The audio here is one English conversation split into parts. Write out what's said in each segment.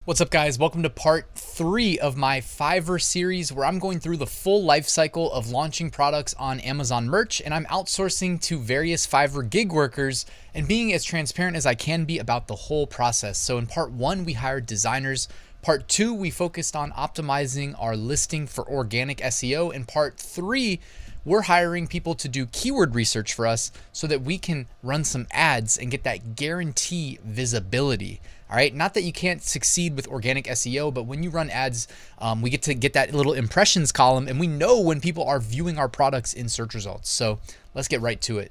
What's up, guys? Welcome to part 3 of my Fiverr series where I'm going through the full life cycle of launching products on Amazon merch, and I'm outsourcing to various Fiverr gig workers and being as transparent as I can be about the whole process. So in part 1, we hired designers. Part 2, we focused on optimizing our listing for organic SEO. In part 3, we're hiring people to do keyword research for us so that we can run some ads and get that guarantee visibility. All right, not that you can't succeed with organic SEO, but when you run ads, we get to get that little impressions column, and we know when people are viewing our products in search results. So let's get right to it.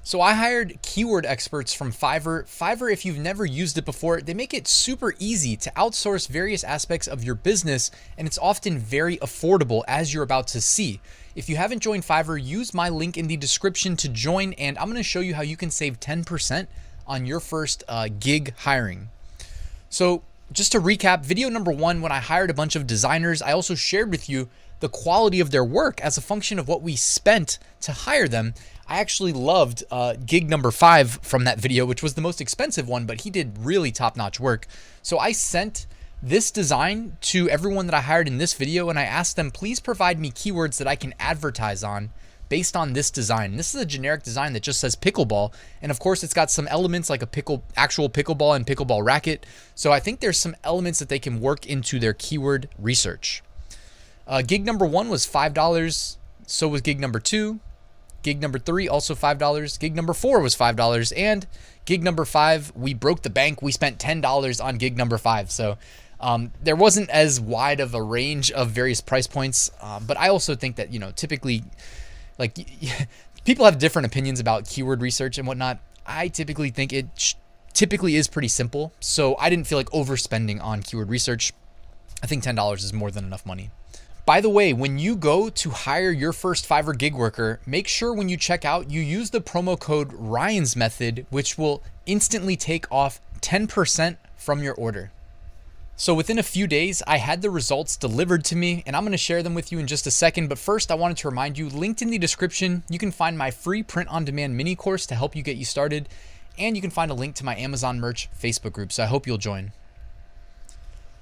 So I hired keyword experts from Fiverr. Fiverr, if you've never used it before, they make it super easy to outsource various aspects of your business, and it's often very affordable, as you're about to see. If you haven't joined Fiverr, use my link in the description to join, and I'm gonna show you how you can save 10% on your first gig hiring. So just to recap, video number 1, when I hired a bunch of designers, I also shared with you the quality of their work as a function of what we spent to hire them. I actually loved gig number 5 from that video, which was the most expensive one, but he did really top-notch work. So I sent this design to everyone that I hired in this video, and I asked them, please provide me keywords that I can advertise on based on this design. This is a generic design that just says pickleball, and of course it's got some elements like a actual pickleball and pickleball racket. So I think there's some elements that they can work into their keyword research. Gig number 1 was $5. So was gig number 2. Gig number 3, also $5. Gig number 4 was $5. And gig number 5, we broke the bank. We spent $10 on gig number 5. So there wasn't as wide of a range of various price points. But I also think that, typically, like, people have different opinions about keyword research and whatnot. I typically think it typically is pretty simple. So I didn't feel like overspending on keyword research. I think $10 is more than enough money. By the way, when you go to hire your first Fiverr gig worker, make sure when you check out, you use the promo code Ryan's method, which will instantly take off 10% from your order. So within a few days, I had the results delivered to me, and I'm gonna share them with you in just a second. But first, I wanted to remind you, linked in the description, you can find my free print-on-demand mini course to help you get you started, and you can find a link to my Amazon merch Facebook group, so I hope you'll join.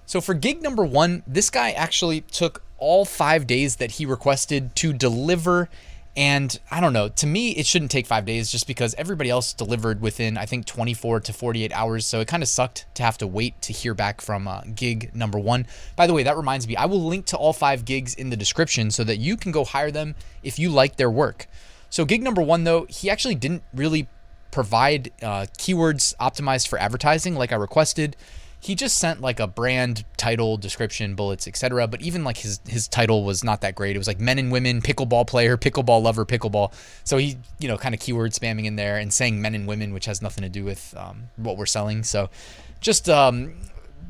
So for gig number 1, this guy actually took all 5 days that he requested to deliver. And I don't know, to me, it shouldn't take 5 days just because everybody else delivered within, I think, 24 to 48 hours. So it kind of sucked to have to wait to hear back from gig number 1. By the way, that reminds me, I will link to all 5 gigs in the description so that you can go hire them if you like their work. So gig number 1, though, he actually didn't really provide keywords optimized for advertising like I requested. He just sent like a brand, title, description, bullets, etc. But even like his title was not that great. It was like men and women, pickleball player, pickleball lover, pickleball. So he, kind of keyword spamming in there and saying men and women, which has nothing to do with what we're selling. So just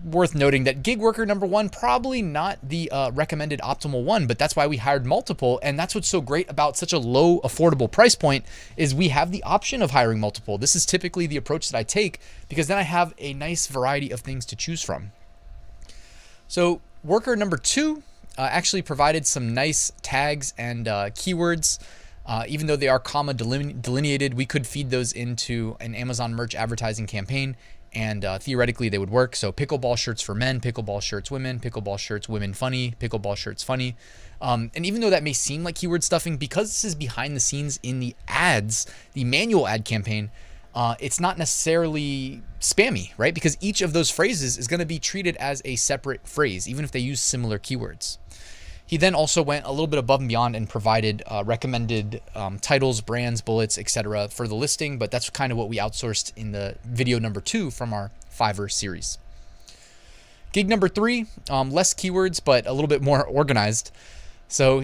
worth noting that gig worker number 1, probably not the recommended optimal one, but that's why we hired multiple. And that's what's so great about such a low affordable price point is we have the option of hiring multiple. This is typically the approach that I take because then I have a nice variety of things to choose from. So worker number 2 actually provided some nice tags and keywords. Even though they are comma delineated, we could feed those into an Amazon merch advertising campaign, and theoretically they would work. So pickleball shirts for men, pickleball shirts women, pickleball shirts women funny, pickleball shirts funny. And even though that may seem like keyword stuffing, because this is behind the scenes in the ads, the manual ad campaign, it's not necessarily spammy, right? Because each of those phrases is going to be treated as a separate phrase, even if they use similar keywords. He then also went a little bit above and beyond and provided recommended titles, brands, bullets, etc. for the listing, but that's kind of what we outsourced in the video number 2 from our Fiverr series. Gig number 3, less keywords, but a little bit more organized. So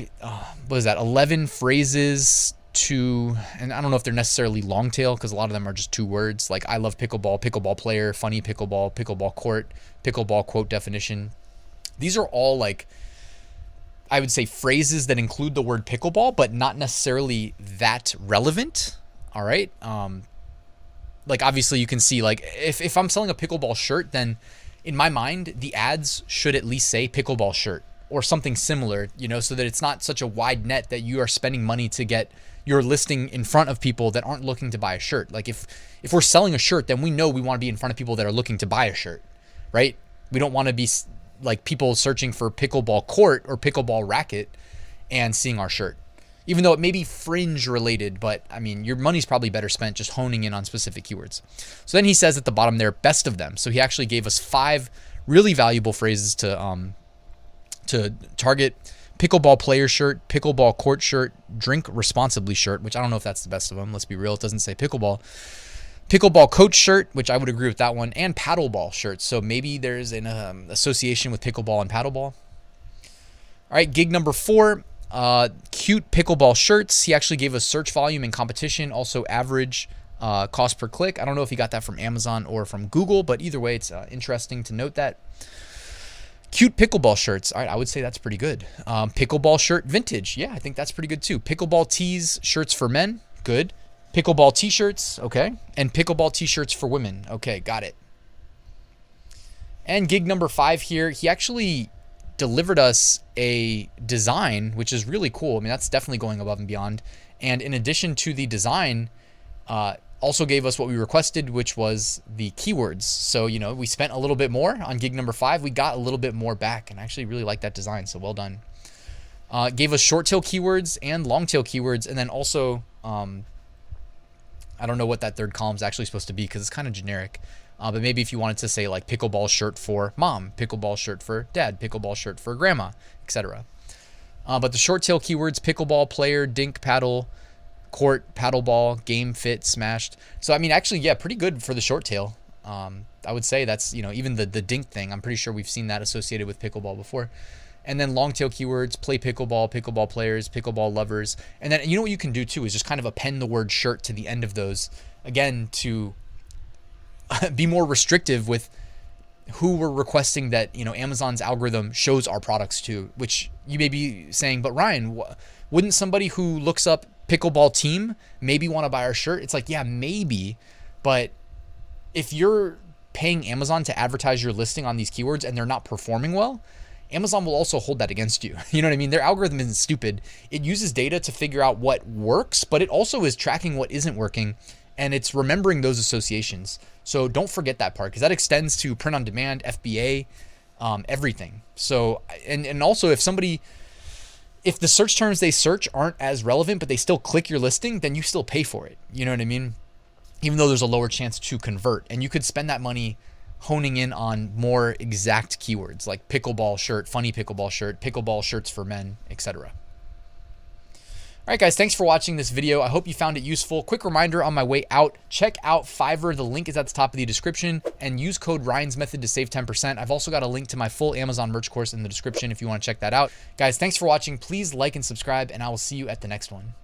what is that? 11 phrases to, and I don't know if they're necessarily long tail because a lot of them are just 2 words, like I love pickleball, pickleball player, funny pickleball, pickleball court, pickleball quote definition. These are all like, I would say, phrases that include the word pickleball, but not necessarily that relevant. All right. Like obviously you can see, like if I'm selling a pickleball shirt, then in my mind, the ads should at least say pickleball shirt or something similar, so that it's not such a wide net that you are spending money to get your listing in front of people that aren't looking to buy a shirt. Like if we're selling a shirt, then we know we want to be in front of people that are looking to buy a shirt, right? We don't want to be like people searching for pickleball court or pickleball racket and seeing our shirt, even though it may be fringe related, but I mean, your money's probably better spent just honing in on specific keywords. So then he says at the bottom there, best of them. So he actually gave us 5 really valuable phrases to target: pickleball player shirt, pickleball court shirt, drink responsibly shirt, which I don't know if that's the best of them. Let's be real. It doesn't say pickleball. Pickleball coach shirt, which I would agree with that one, and paddleball shirts. So maybe there's an association with pickleball and paddleball. All right, gig number 4, cute pickleball shirts. He actually gave us search volume and competition, also average cost per click. I don't know if he got that from Amazon or from Google, but either way, it's interesting to note that. Cute pickleball shirts. All right, I would say that's pretty good. Pickleball shirt vintage. Yeah, I think that's pretty good too. Pickleball tees, shirts for men. Good. Pickleball t-shirts. Okay. And pickleball t-shirts for women. Okay, got it. And gig number 5 here, he actually delivered us a design, which is really cool. I mean, that's definitely going above and beyond. And in addition to the design, also gave us what we requested, which was the keywords. So, you know, we spent a little bit more on gig number 5. We got a little bit more back, and I actually really like that design. So well done. Gave us short tail keywords and long tail keywords. And then also, I don't know what that third column is actually supposed to be because it's kind of generic. But maybe if you wanted to say like pickleball shirt for mom, pickleball shirt for dad, pickleball shirt for grandma, etc. But the short tail keywords: pickleball player, dink, paddle, court, paddleball, game, fit, smashed. So I mean, actually, yeah, pretty good for the short tail. I would say that's, you know, even the dink thing, I'm pretty sure we've seen that associated with pickleball before. And then long tail keywords: play pickleball, pickleball players, pickleball lovers. And then, you know what you can do too is just kind of append the word shirt to the end of those, again, to be more restrictive with who we're requesting that, you know, Amazon's algorithm shows our products to, which you may be saying, but Ryan, wouldn't somebody who looks up pickleball team maybe want to buy our shirt? It's like, yeah, maybe, but if you're paying Amazon to advertise your listing on these keywords and they're not performing well, Amazon will also hold that against you. You know what I mean? Their algorithm isn't stupid. It uses data to figure out what works, but it also is tracking what isn't working, and it's remembering those associations. So don't forget that part, because that extends to print on demand, FBA, everything. So, and also if the search terms they search aren't as relevant, but they still click your listing, then you still pay for it. You know what I mean? Even though there's a lower chance to convert, and you could spend that money honing in on more exact keywords like pickleball shirt, funny pickleball shirt, pickleball shirts for men, etc. All right, guys, thanks for watching this video. I hope you found it useful. Quick reminder on my way out, check out Fiverr. The link is at the top of the description, and use code Ryan's Method to save 10%. I've also got a link to my full Amazon merch course in the description if you want to check that out. Guys, thanks for watching. Please like and subscribe, and I will see you at the next one.